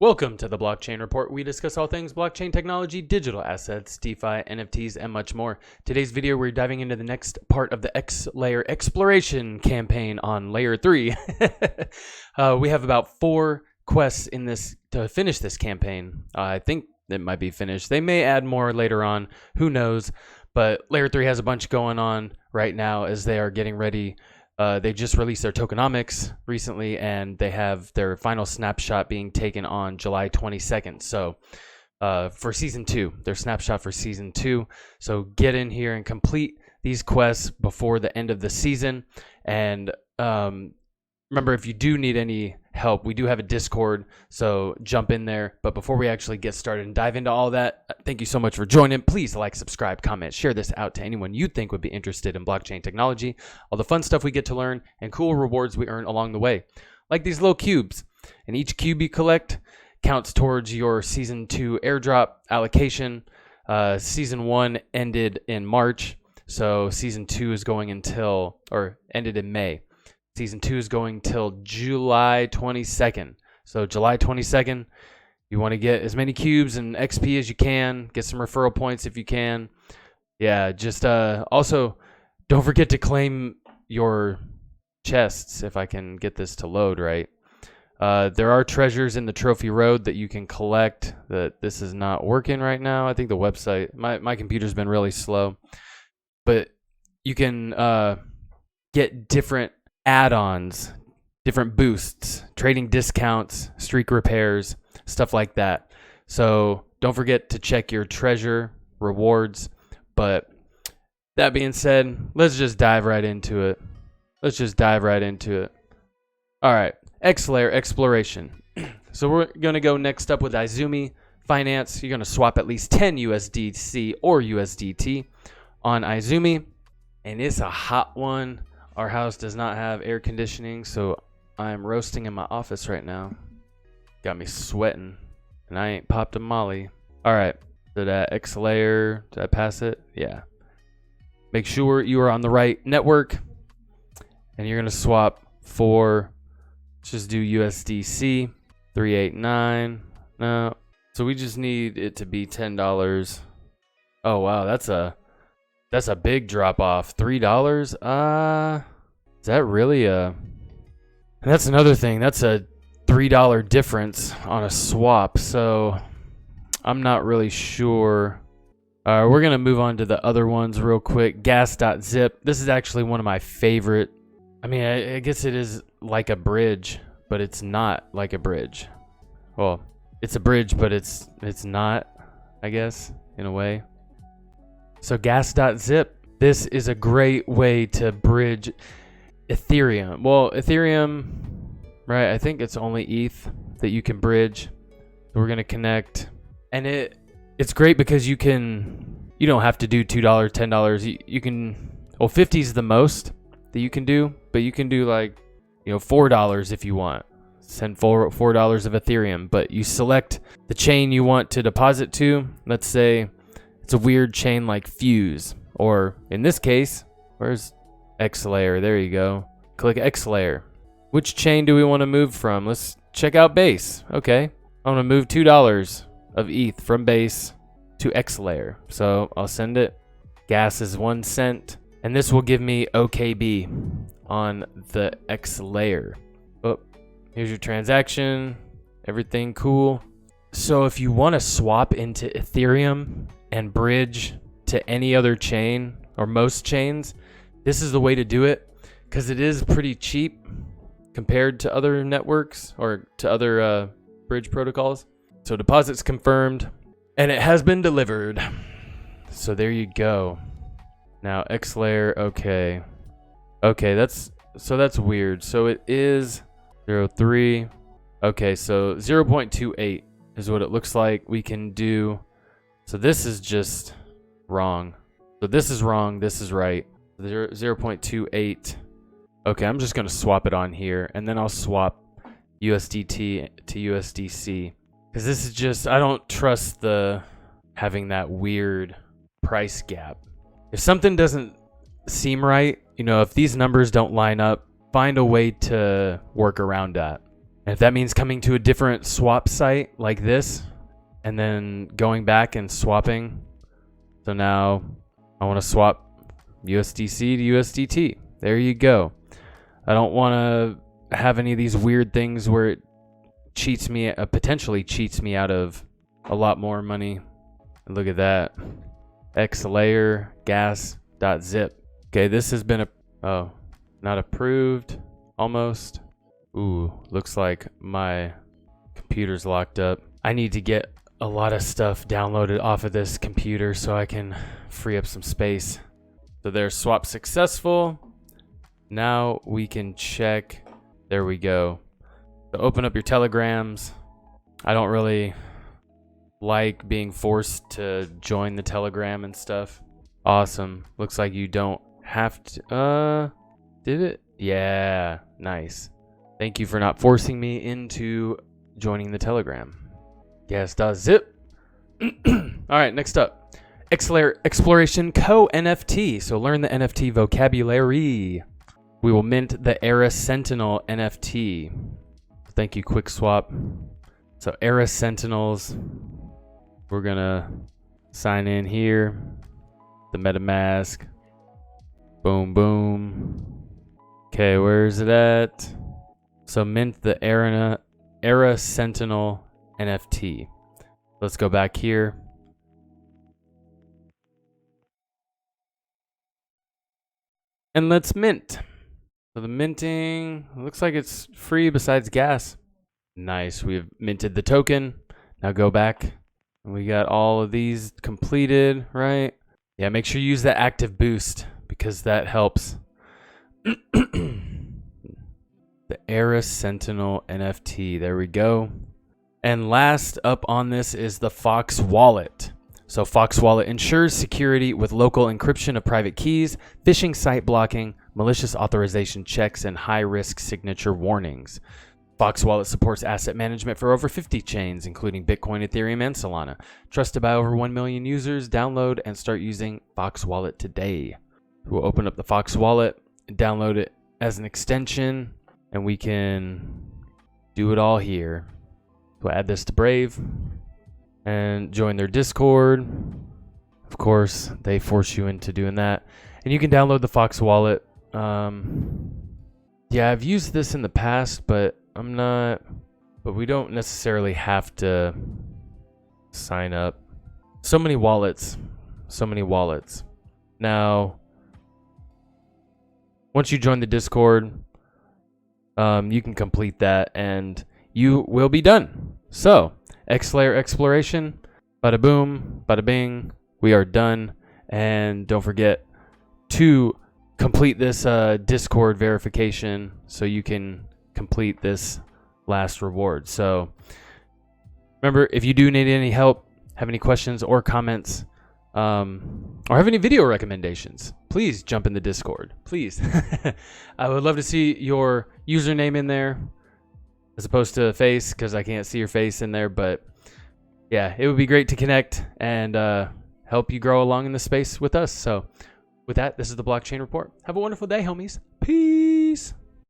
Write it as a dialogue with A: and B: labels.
A: Welcome to the Blockchain Report. We discuss all things blockchain technology, digital assets, DeFi, NFTs, and much more. Today's video, we're diving into the next part of the X Layer exploration campaign on Layer 3. We have about 4 quests in this to finish this campaign. I think it might be finished. They may add more later on. Who knows? But Layer 3 has a bunch going on right now as they are getting ready. They just released their tokenomics recently, and they have their final snapshot being taken on July 22nd. So for Season 2, their snapshot for Season 2. So get in here and complete these quests before the end of the season. And remember, if you do need any help, we do have a Discord, so jump in there. But before we actually get started and dive into all that, thank you so much for joining. Please like, subscribe, comment, share this out to anyone you think would be interested in blockchain technology, all the fun stuff we get to learn, and cool rewards we earn along the way, like these little cubes. And each cube you collect counts towards your Season 2 airdrop allocation. Season 1 ended in March, so Season 2 is going until, or ended in May. Season 2 is going till July 22nd. So July 22nd, you want to get as many cubes and XP as you can. Get some referral points if you can. Yeah, just also don't forget to claim your chests if I can get this to load right. There are treasures in the trophy road that you can collect. This is not working right now. I think the website, my computer's been really slow. But you can get different add-ons, different boosts, trading discounts, streak repairs, stuff like that. So don't forget to check your treasure rewards. But that being said, let's just dive right into it. All right, X Layer exploration. So we're going to go next up with iZUMi finance. You're going to swap at least 10 USDC or USDT on iZUMi, and it's a hot one. Our house does not have air conditioning, so I'm roasting in my office right now. Got me sweating, and I ain't popped a molly. All right, so that X Layer, did I pass it? Yeah. Make sure you are on the right network, and you're gonna swap for, let's just do USDC, 389. No, so we just need it to be $10. Oh wow, that's a big drop off. $3? Is that really a... And that's another thing. That's a $3 difference on a swap. So I'm not really sure. We're going to move on to the other ones real quick. Gas.Zip. This is actually one of my favorite. I mean, I guess it is like a bridge, but it's not like a bridge. Well, it's a bridge, but it's not, I guess, in a way. So Gas.Zip, this is a great way to bridge Ethereum. Well, Ethereum, right? I think it's only ETH that you can bridge. So we're gonna connect, and it's great because you don't have to do $2, $10. You can, well, 50 is the most that you can do, but you can do like, $4 if you want. Send $4 of Ethereum, but you select the chain you want to deposit to. Let's say it's a weird chain like Fuse, or in this case, where's X Layer? There you go. Click X Layer. Which chain do we want to move from? Let's check out Base. Okay. I want to move $2 of ETH from Base to X Layer. So I'll send it. Gas is 1 cent. And this will give me OKB on the X Layer. Oh, here's your transaction. Everything cool. So if you want to swap into Ethereum and bridge to any other chain or most chains, this is the way to do it because it is pretty cheap compared to other networks or to other bridge protocols. So deposits confirmed, and it has been delivered. So there you go. Now X Layer, okay, that's weird. So it is 0.3. Okay, so 0.28 is what it looks like. We can do. So this is just wrong. So this is wrong. This is right. 0.28. Okay, I'm just going to swap it on here. And then I'll swap USDT to USDC. Because this is just, I don't trust having that weird price gap. If something doesn't seem right, if these numbers don't line up, find a way to work around that. And if that means coming to a different swap site like this and then going back and swapping. So now I want to swap USDC to USDT. There you go. I don't want to have any of these weird things where it cheats me, potentially cheats me out of a lot more money. And look at that. X Layer, Gas.Zip. Okay, this has been not approved. Almost. Ooh, looks like my computer's locked up. I need to get a lot of stuff downloaded off of this computer so I can free up some space. So there's swap successful. Now we can check. There we go. So open up your telegrams. I don't really like being forced to join the telegram and stuff. Awesome. Looks like you don't have to. Did it? Yeah, nice. Thank you for not forcing me into joining the telegram. Gas.Zip. All right, next up. X Layer Exploration coNFT. So learn the NFT vocabulary. We will mint the Era Sentinel NFT. Thank you, QuickSwap. So Era Sentinels. We're gonna sign in here. The MetaMask. Boom, boom. Okay, where is it at? So mint the Era Sentinel NFT. Let's go back here. And let's mint. So the minting looks like it's free besides gas. Nice. We've minted the token. Now go back. And we got all of these completed, right? Yeah, make sure you use that active boost because that helps. The Era Sentinel NFT. There we go. And last up on this is the FoxWallet. So FoxWallet ensures security with local encryption of private keys, phishing site blocking, malicious authorization checks, and high-risk signature warnings. FoxWallet supports asset management for over 50 chains, including Bitcoin, Ethereum, and Solana. Trusted by over 1 million users. Download and start using FoxWallet today. We'll open up the FoxWallet, download it as an extension, and we can do it all here. We'll add this to Brave and join their Discord. Of course, they force you into doing that. And you can download the FoxWallet. Yeah, I've used this in the past, but we don't necessarily have to sign up. So many wallets. Now, once you join the Discord, you can complete that and you will be done. So, X Layer exploration, bada boom, bada bing, we are done. And don't forget to complete this Discord verification so you can complete this last reward. So remember, if you do need any help, have any questions or comments, or have any video recommendations, please jump in the Discord. Please. I would love to see your username in there as opposed to a face because I can't see your face in there. But yeah, it would be great to connect and help you grow along in the space with us. So with that, this is the Blockchain Report. Have a wonderful day, homies. Peace.